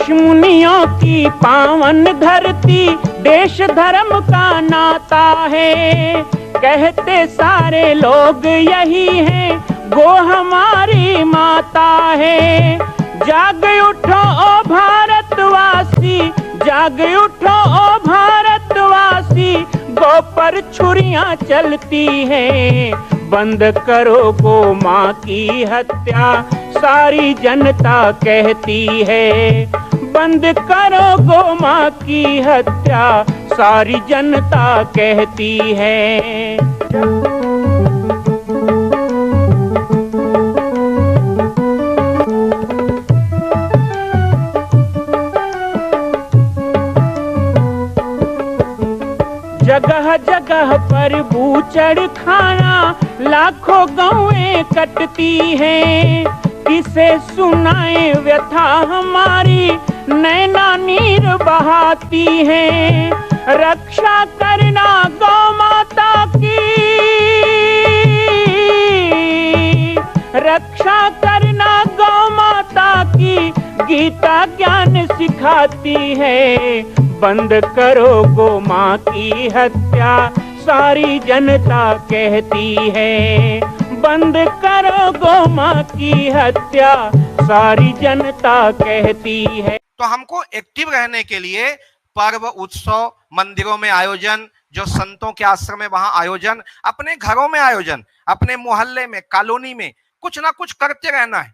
ऋषि मुनियों की पावन धरती, देश धर्म का नाता है। कहते सारे लोग यही हैं, गो हमारी माता है। जाग उठो ओ भारतवासी, जाग उठो ओ भारतवासी, गो पर छुरियां चलती हैं। बंद करो गो माँ की हत्या, सारी जनता कहती है। बंद करो गो माँ की हत्या, सारी जनता कहती है। जगह जगह पर बूचड़ खाना, लाखों गौएं कटती हैं। किसे सुनाए व्यथा हमारी, नैना नीर बहाती हैं। रक्षा करना गौ माता की, रक्षा करना गौ माता की, गीता ज्ञान सिखाती है। बंद करो गो माँ की हत्या, सारी जनता कहती है। बंद करो गो माँ की हत्या, सारी जनता कहती है। तो हमको एक्टिव रहने के लिए पर्व उत्सव, मंदिरों में आयोजन, जो संतों के आश्रम में वहां आयोजन, अपने घरों में आयोजन, अपने मोहल्ले में, कॉलोनी में कुछ ना कुछ करते रहना है।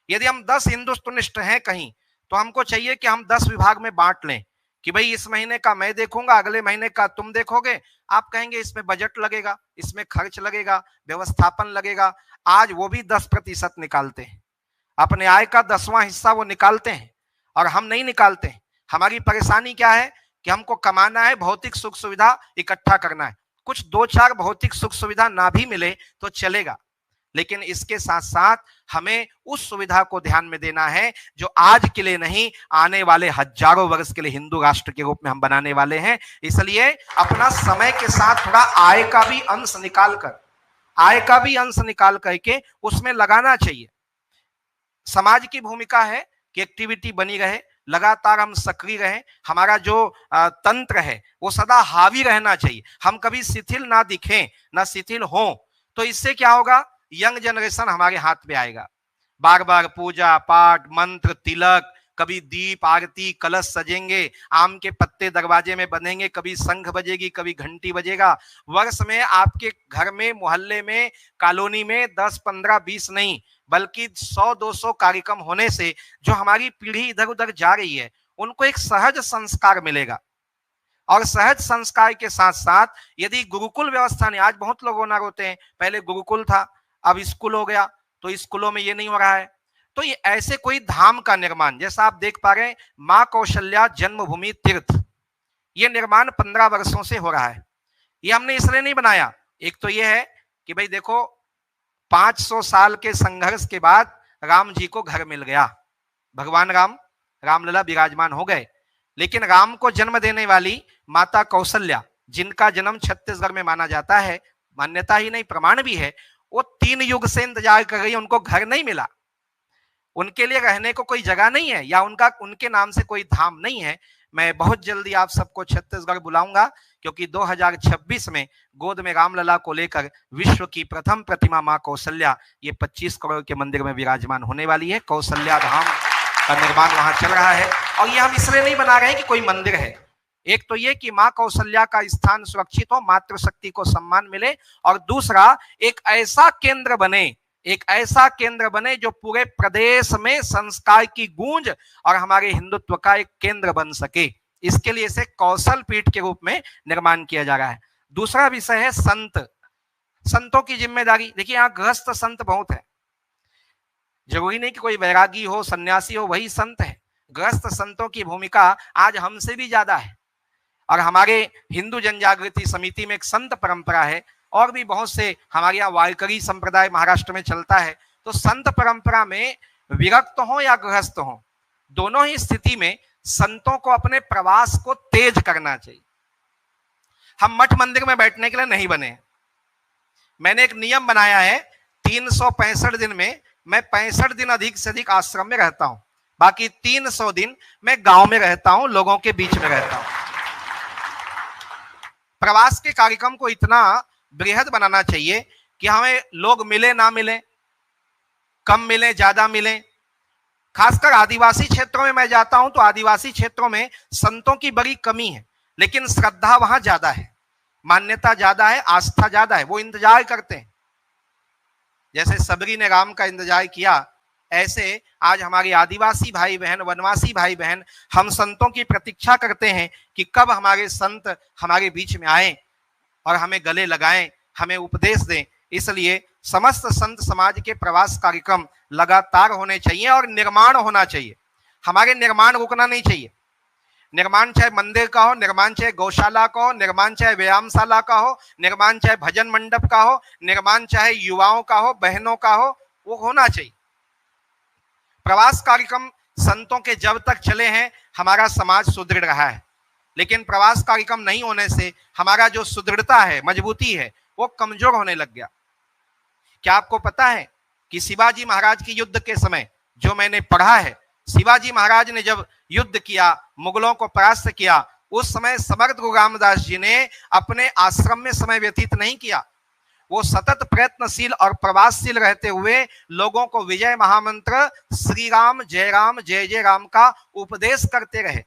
यदि हम 10 हिंदुत्वनिष्ठ हैं कहीं, तो हमको चाहिए कि हम 10 विभाग में बांट लें कि भाई इस महीने का मैं देखूंगा, अगले महीने का तुम देखोगे। आप कहेंगे इसमें बजट लगेगा, इसमें खर्च लगेगा, व्यवस्थापन लगेगा। आज वो भी 10% निकालते हैं, अपने आय का 10वां हिस्सा वो निकालते हैं और हम नहीं निकालते हैं। हमारी परेशानी क्या है कि हमको कमाना है, भौतिक सुख सुविधा इकट्ठा करना है। कुछ 2-4 भौतिक सुख सुविधा ना भी मिले तो चलेगा, लेकिन इसके साथ साथ हमें उस सुविधा को ध्यान में देना है जो आज के लिए नहीं, आने वाले हजारों वर्ष के लिए हिंदू राष्ट्र के रूप में हम बनाने वाले हैं। इसलिए अपना समय के साथ थोड़ा आय का भी अंश निकाल करके उसमें लगाना चाहिए। समाज की भूमिका है कि एक्टिविटी बनी रहे, लगातार हम सक्रिय रहें। हमारा जो तंत्र है वो सदा हावी रहना चाहिए। हम कभी शिथिल ना दिखें, ना शिथिल हों, तो इससे क्या होगा, यंग जनरेशन हमारे हाथ में आएगा। बार बार पूजा पाठ, मंत्र, तिलक, कभी दीप आरती, कलश सजेंगे, आम के पत्ते दरवाजे में बंधेंगे, कभी शंख बजेगी, कभी घंटी बजेगा। वर्ष में आपके घर में, मोहल्ले में, कॉलोनी में 10, 15, 20 नहीं बल्कि 100-200 कार्यक्रम होने से जो हमारी पीढ़ी इधर उधर जा रही है उनको एक सहज संस्कार मिलेगा। और सहज संस्कार के साथ साथ यदि गुरुकुल व्यवस्था नहीं, आज बहुत लोग रोना रोते हैं, पहले गुरुकुल था अब स्कूल हो गया, तो स्कूलों में ये नहीं हो रहा है। तो ये ऐसे कोई धाम का निर्माण, जैसा आप देख पा रहे हैं माँ कौशल्या जन्मभूमि तीर्थ, ये निर्माण 15 वर्षों से हो रहा है। ये हमने इसलिए नहीं बनाया, एक तो ये है कि भाई देखो 500 साल के संघर्ष के बाद राम जी को घर मिल गया, भगवान राम, रामलला विराजमान हो गए। लेकिन राम को जन्म देने वाली माता कौशल्या, जिनका जन्म छत्तीसगढ़ में माना जाता है, मान्यता ही नहीं प्रमाण भी है, वो 3 युग से इंतजार कर रही है, उनको घर नहीं मिला, उनके लिए रहने को कोई जगह नहीं है, या उनके नाम से कोई धाम नहीं है। मैं बहुत जल्दी आप सबको छत्तीसगढ़ बुलाऊंगा, क्योंकि 2026 में गोद में रामलला को लेकर विश्व की प्रथम प्रतिमा मां कौशल्या, ये 25 करोड़ के मंदिर में विराजमान होने वाली है। कौशल्या धाम का निर्माण वहां चल रहा है। और ये हम इसलिए नहीं बना रहे हैं कि कोई मंदिर है, एक तो ये कि मां कौशल्या का स्थान सुरक्षित हो, मातृशक्ति को सम्मान मिले, और दूसरा एक ऐसा केंद्र बने जो पूरे प्रदेश में संस्कार की गूंज और हमारे हिंदुत्व का एक केंद्र बन सके। इसके लिए इसे कौशल पीठ के रूप में निर्माण किया जा रहा है। दूसरा विषय है संतों की जिम्मेदारी। देखिए यहाँ गृहस्थ संत बहुत है, जरूरी नहीं कि कोई वैरागी हो, सन्यासी हो वही संत है। गृहस्थ संतों की भूमिका आज हमसे भी ज्यादा है। और हमारे हिंदू जनजागृति समिति में एक संत परंपरा है, और भी बहुत से हमारे यहाँ वारकरी संप्रदाय महाराष्ट्र में चलता है। तो संत परंपरा में विरक्त हो या गृहस्थ हो, दोनों ही स्थिति में संतों को अपने प्रवास को तेज करना चाहिए। हम मठ मंदिर में बैठने के लिए नहीं बने। मैंने एक नियम बनाया है, 365 दिन में मैं 65 दिन अधिक से अधिक आश्रम में रहता हूं। बाकी 300 दिन मैं गांव में रहता हूं, लोगों के बीच में रहता हूं। प्रवास के कार्यक्रम को इतना बृहद बनाना चाहिए कि हमें लोग मिले ना मिले, कम मिले ज्यादा मिले। खासकर आदिवासी क्षेत्रों में मैं जाता हूं तो आदिवासी क्षेत्रों में संतों की बड़ी कमी है, लेकिन श्रद्धा वहां ज्यादा है, मान्यता ज्यादा है, आस्था ज्यादा है। वो इंतजार करते हैं, जैसे सबरी ने राम का इंतजार किया, ऐसे आज हमारे आदिवासी भाई बहन, वनवासी भाई बहन, हम संतों की प्रतीक्षा करते हैं कि कब हमारे संत हमारे बीच में आए और हमें गले लगाएं, हमें उपदेश दें। इसलिए समस्त संत समाज के प्रवास कार्यक्रम लगातार होने चाहिए और निर्माण होना चाहिए। हमारे निर्माण रुकना नहीं चाहिए। निर्माण चाहे मंदिर का हो, निर्माण चाहे गौशाला का हो, निर्माण चाहे व्यायामशाला का हो, निर्माण चाहे भजन मंडप का हो, निर्माण चाहे युवाओं का हो, बहनों का हो, वो होना चाहिए। प्रवास कार्यक्रम संतों के जब तक चले हैं हमारा समाज सुदृढ़ रहा है, लेकिन प्रवास कार्यक्रम नहीं होने से हमारा जो सुदृढ़ता है, मजबूती है, वो कमजोर होने लग गया। क्या आपको पता है कि शिवाजी महाराज की युद्ध के समय जो मैंने पढ़ा है, शिवाजी महाराज ने जब युद्ध किया, मुगलों को परास्त किया, उस समय समर्थ गुरु रामदास जी ने अपने आश्रम में समय व्यतीत नहीं किया। वो सतत प्रयत्नशील और प्रवासशील रहते हुए लोगों को विजय महामंत्र श्री राम जय जय राम का उपदेश करते रहे।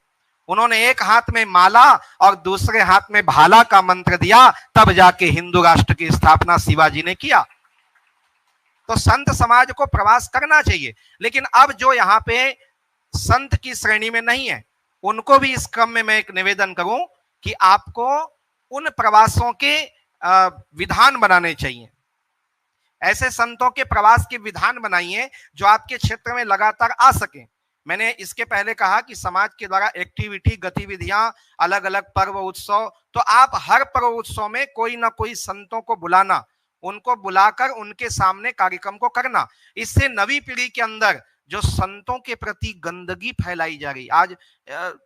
उन्होंने एक हाथ में माला और दूसरे हाथ में भाला का मंत्र दिया, तब जाके हिंदू राष्ट्र की स्थापना शिवाजी ने किया। तो संत समाज को प्रवास करना चाहिए, लेकिन अब जो यहाँ पे संत की श्रेणी में नहीं है, उनको भी इस क्रम में मैं एक निवेदन करूं कि आपको उन प्रवासों के विधान बनाने चाहिए। ऐसे संतों के प्रवास के विधान बनाइए जो आपके क्षेत्र में लगातार आ सके। मैंने इसके पहले कहा कि समाज के द्वारा एक्टिविटी, गतिविधियां, अलग अलग पर्व उत्सव, तो आप हर पर्व उत्सव में कोई ना कोई संतों को बुलाना, उनको बुलाकर उनके सामने कार्यक्रम को करना। इससे नवी पीढ़ी के अंदर जो संतों के प्रति गंदगी फैलाई जा रही, आज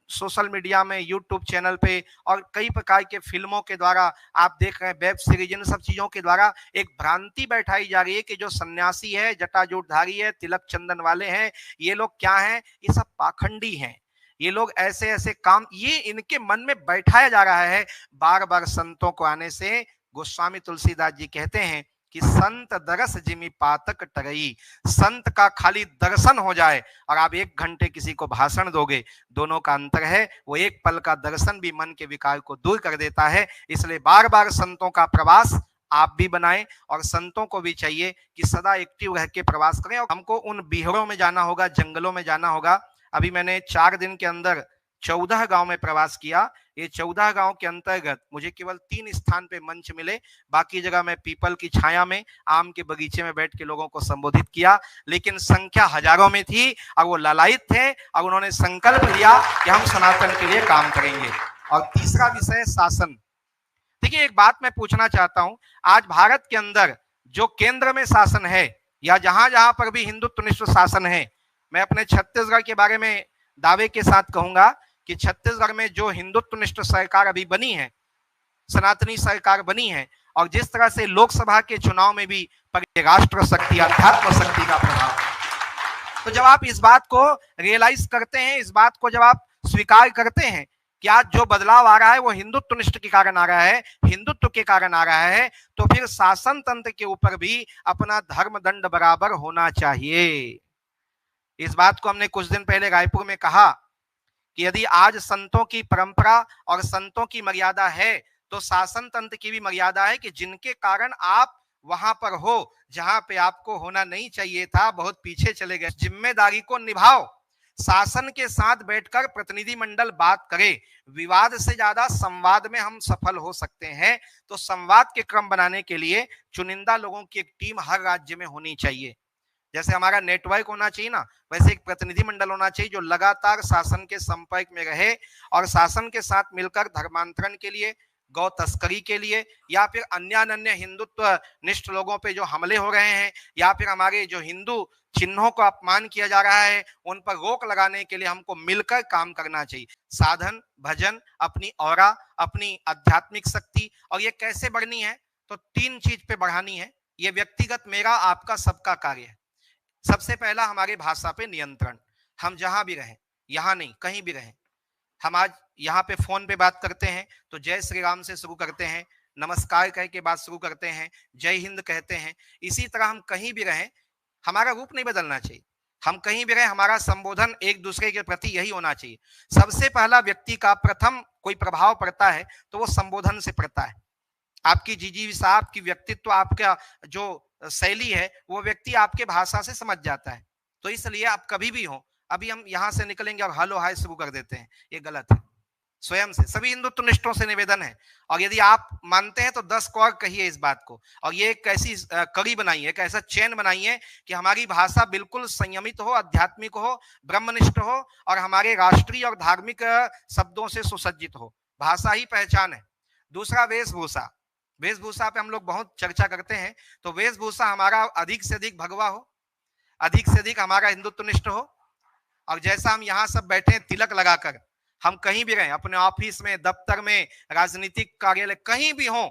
सोशल मीडिया में, यूट्यूब चैनल पे और कई प्रकार के फिल्मों के द्वारा आप देख रहे हैं, वेब सीरीज, इन सब चीजों के द्वारा एक भ्रांति बैठाई जा रही है कि जो सन्यासी है, जटाजूटधारी है, तिलक चंदन वाले हैं, ये लोग क्या हैं, ये सब पाखंडी हैं, ये लोग ऐसे ऐसे काम, ये इनके मन में बैठाया जा रहा है। बार बार संतों को आने से गोस्वामी तुलसीदास जी कहते हैं कि संत दरस जिमि पातक टरई, संत का खाली दर्शन हो जाए और आप 1 घंटे किसी को भाषण दोगे, दोनों का अंतर है। वो 1 पल का दर्शन भी मन के विकार को दूर कर देता है। इसलिए बार बार संतों का प्रवास आप भी बनाएं और संतों को भी चाहिए कि सदा एक्टिव रह के प्रवास करें। और हमको उन बिहड़ों में जाना होगा, जंगलों में जाना होगा। अभी मैंने 4 दिन के अंदर 14 गांव में प्रवास किया। ये 14 गांव के अंतर्गत मुझे केवल 3 स्थान पे मंच मिले, बाकी जगह मैं पीपल की छाया में, आम के बगीचे में बैठ के लोगों को संबोधित किया, लेकिन संख्या हजारों में थी और वो लालायित थे और उन्होंने संकल्प लिया कि हम सनातन के लिए काम करेंगे। और तीसरा विषय शासन। देखिए, एक बात मैं पूछना चाहता हूं, आज भारत के अंदर जो केंद्र में शासन है या जहां जहां पर भी हिंदुत्वनिष्ठ शासन है, मैं अपने छत्तीसगढ़ के बारे में दावे के साथ कहूंगा कि छत्तीसगढ़ में जो हिंदुत्वनिष्ठ सरकार अभी बनी है, सनातनी सरकार बनी है, और जिस तरह से लोकसभा के चुनाव में भी राष्ट्र शक्ति, अध्यात्म शक्ति का प्रभाव, तो जब आप इस बात को रियलाइज करते हैं, इस बात को जब आप स्वीकार करते हैं कि आज जो बदलाव आ रहा है वो हिंदुत्वनिष्ठ के कारण आ रहा है, हिंदुत्व के कारण आ रहा है, तो फिर शासन तंत्र के ऊपर भी अपना धर्म दंड बराबर होना चाहिए। इस बात को हमने कुछ दिन पहले रायपुर में कहा कि यदि आज संतों की परंपरा और संतों की मर्यादा है, तो शासन तंत्र की भी मर्यादा है कि जिनके कारण आप वहां पर हो जहां पे आपको होना नहीं चाहिए था, बहुत पीछे चले गए। जिम्मेदारी को निभाओ, शासन के साथ बैठकर प्रतिनिधिमंडल बात करे। विवाद से ज्यादा संवाद में हम सफल हो सकते हैं। तो संवाद के क्रम बनाने के लिए चुनिंदा लोगों की एक टीम हर राज्य में होनी चाहिए। जैसे हमारा नेटवर्क होना चाहिए ना, वैसे एक प्रतिनिधिमंडल होना चाहिए जो लगातार शासन के संपर्क में रहे और शासन के साथ मिलकर धर्मांतरण के लिए, गौ तस्करी के लिए, या फिर अन्य हिंदुत्व निष्ठ लोगों पे जो हमले हो रहे हैं, या फिर हमारे जो हिंदू चिन्हों को अपमान किया जा रहा है, उन पर रोक लगाने के लिए हमको मिलकर काम करना चाहिए। साधन, भजन, अपनी औरा, अपनी आध्यात्मिक शक्ति, और ये कैसे बढ़नी है, तो 3 चीज पे बढ़ानी है। ये व्यक्तिगत मेरा, आपका, सबका कार्य है। सबसे पहला हमारी भाषा पे नियंत्रण। हम जहां भी रहें, यहां नहीं कहीं भी रहें, हम आज यहाँ पे फोन पे बात करते हैं तो जय श्री राम से शुरू करते हैं, नमस्कार कह के बात शुरू करते हैं, जय हिंद कहते हैं। इसी तरह हम कहीं भी रहें, हमारा रूप नहीं बदलना चाहिए। हम कहीं भी रहें, हमारा संबोधन एक दूसरे के प्रति यही होना चाहिए। सबसे पहला व्यक्ति का प्रथम कोई प्रभाव पड़ता है तो वो संबोधन से पड़ता है। आपकी जिजीविसा, आपकी व्यक्तित्व, आपका जो शैली है, वो व्यक्ति आपके भाषा से समझ जाता है। तो इसलिए आप कभी भी हो, अभी हम यहां से निकलेंगे और हेलो हाय शुरू कर देते हैं, ये गलत है। स्वयं से सभी हिंदुत्व निष्ठों से निवेदन है, और यदि आप मानते हैं तो 10 को और कहिए इस बात को, और ये एक ऐसी कड़ी बनाइए, एक ऐसा चैन बनाइए कि हमारी भाषा बिल्कुल संयमित हो, आध्यात्मिक हो, ब्रह्मनिष्ठ हो, और हमारे राष्ट्रीय और धार्मिक शब्दों से सुसज्जित हो। भाषा ही पहचान है। दूसरा, वेशभूषा। वेशभूषा पे हम लोग बहुत चर्चा करते हैं, तो वेशभूषा हमारा अधिक से अधिक भगवा हो, अधिक से अधिक हमारा हिंदुत्व निष्ठ हो। और जैसा हम यहाँ सब बैठे हैं तिलक लगाकर, हम कहीं भी रहें, अपने ऑफिस में, दफ्तर में, राजनीतिक कार्यालय, कहीं भी हो,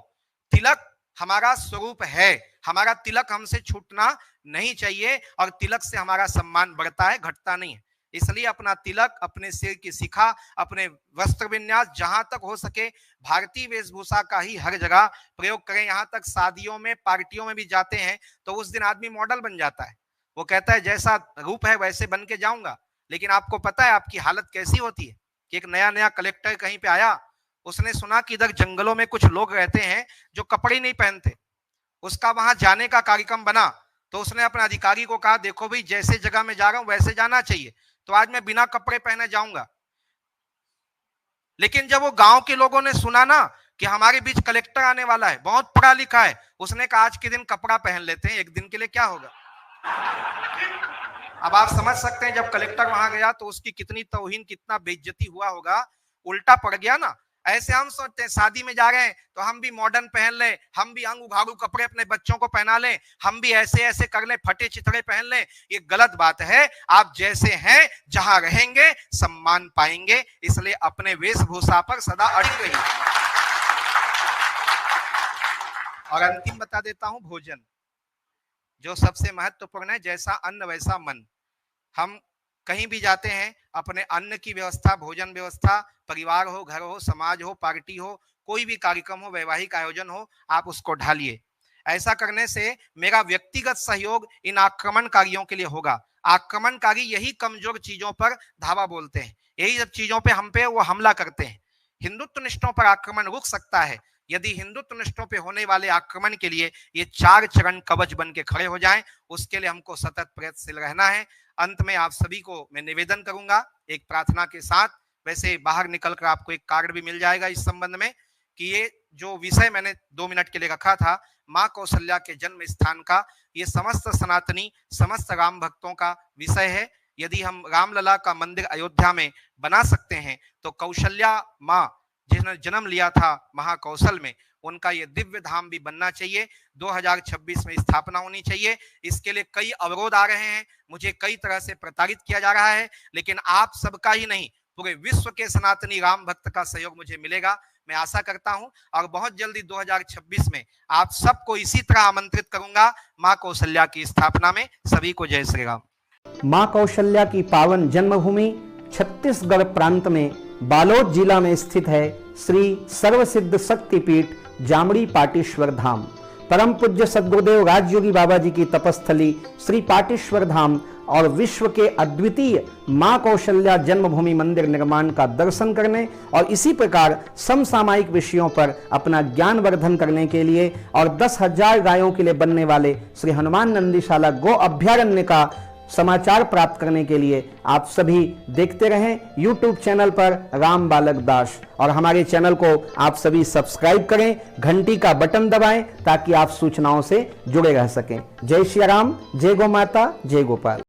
तिलक हमारा स्वरूप है। हमारा तिलक हमसे छूटना नहीं चाहिए, और तिलक से हमारा सम्मान बढ़ता है, घटता नहीं है। इसलिए अपना तिलक, अपने सिर की शिखा, अपने वस्त्र विन्यास, जहां तक हो सके भारतीय वेशभूषा का ही हर जगह प्रयोग करें। यहाँ तक शादियों में, पार्टियों में भी जाते हैं तो उस दिन आदमी मॉडल बन जाता है। वो कहता है जैसा रूप है वैसे बन के जाऊंगा। लेकिन आपको पता है आपकी हालत कैसी होती है कि एक नया नया कलेक्टर कहीं पे आया, उसने सुना कि इधर जंगलों में कुछ लोग रहते हैं जो कपड़े नहीं पहनते। उसका वहां जाने का कार्यक्रम बना, तो उसने अपने अधिकारी को कहा, देखो भाई, जैसे जगह में जा रहा हूं वैसे जाना चाहिए, तो आज मैं बिना कपड़े पहने जाऊंगा। लेकिन जब वो गांव के लोगों ने सुना ना कि हमारे बीच कलेक्टर आने वाला है, बहुत पढ़ा लिखा है, उसने कहा आज के दिन कपड़ा पहन लेते हैं, एक दिन के लिए क्या होगा। अब आप समझ सकते हैं जब कलेक्टर वहां गया तो उसकी कितनी तौहीन, कितना बेइज्जती हुआ होगा, उल्टा पड़ गया ना। ऐसे हम सोचते हैं शादी में जा रहे हैं तो हम भी मॉडर्न पहन लें, हम भी अंग उघाड़ू कपड़े अपने बच्चों को पहना लें, हम भी ऐसे ऐसे कर लें, फटे चिथड़े पहन लें। ये गलत बात है। आप जैसे हैं, जहां रहेंगे सम्मान पाएंगे। इसलिए अपने वेशभूषा पर सदा अड़िग रहिए। और अंतिम बता देता हूं, भोजन जो सबसे महत्वपूर्ण है। जैसा अन्न वैसा मन। हम कहीं भी जाते हैं, अपने अन्न की व्यवस्था, भोजन व्यवस्था, परिवार हो, घर हो, समाज हो, पार्टी हो, कोई भी कार्यक्रम हो, वैवाहिक आयोजन हो, आप उसको ढालिए। ऐसा करने से मेरा व्यक्तिगत सहयोग इन आक्रमणकारियों के लिए होगा। आक्रमणकारी यही कमजोर चीजों पर धावा बोलते हैं, यही सब चीजों पे हम पे वो हमला करते हैं। हिंदुत्व निष्ठों पर आक्रमण रुक सकता है यदि हिंदुत्व निष्ठों पे होने वाले आक्रमण के लिए ये 4 चरण कवच बन के खड़े हो जाएं। उसके लिए हमको सतत प्रयत्नशील रहना है। अंत में आप सभी को मैं निवेदन करूंगा एक प्रार्थना के साथ। वैसे बाहर निकलकर आपको एक कार्ड भी मिल जाएगा इस संबंध में कि ये जो विषय मैंने 2 मिनट के लिए रखा था, माँ कौशल्या के जन्म स्थान का, ये समस्त सनातनी, समस्त राम भक्तों का विषय है। यदि हम रामलला का मंदिर अयोध्या में बना सकते हैं तो कौशल्या माँ जिन्होंने जन्म लिया था महाकौशल में, उनका ये दिव्य धाम भी बनना चाहिए। 2026 में स्थापना होनी चाहिए। इसके लिए कई अवरोध आ रहे हैं, मुझे कई तरह से प्रताड़ित किया जा रहा है, लेकिन आप सबका ही नहीं, पूरे विश्व के सनातनी राम भक्त का सहयोग मुझे मिलेगा, मैं आशा करता हूं। और बहुत जल्दी 2026 में आप सबको इसी तरह आमंत्रित करूंगा माँ कौशल्या की स्थापना में। सभी को जय श्री राम। माँ कौशल्या की पावन जन्मभूमि छत्तीसगढ़ प्रांत में बालोद जिला में स्थित है श्री सर्वसिद्ध शक्तिपीठ जामड़ी पाटेश्वर धाम। परम पूज्य सद्गुरुदेव राजयोगी बाबा जी की तपस्थली श्री पाटेश्वर धाम और विश्व के अद्वितीय मां कौशल्या जन्मभूमि मंदिर निर्माण का दर्शन करने और इसी प्रकार समसामयिक विषयों पर अपना ज्ञान वर्धन करने के लिए और 10,000 गायों के लिए बनने वाले श्री हनुमान नंदीशाला गो अभ्यारण्य का समाचार प्राप्त करने के लिए आप सभी देखते रहें YouTube चैनल पर राम बालक दास, और हमारे चैनल को आप सभी सब्सक्राइब करें, घंटी का बटन दबाएं ताकि आप सूचनाओं से जुड़े रह सकें। जय श्री राम, जय गौ माता, जय गोपाल।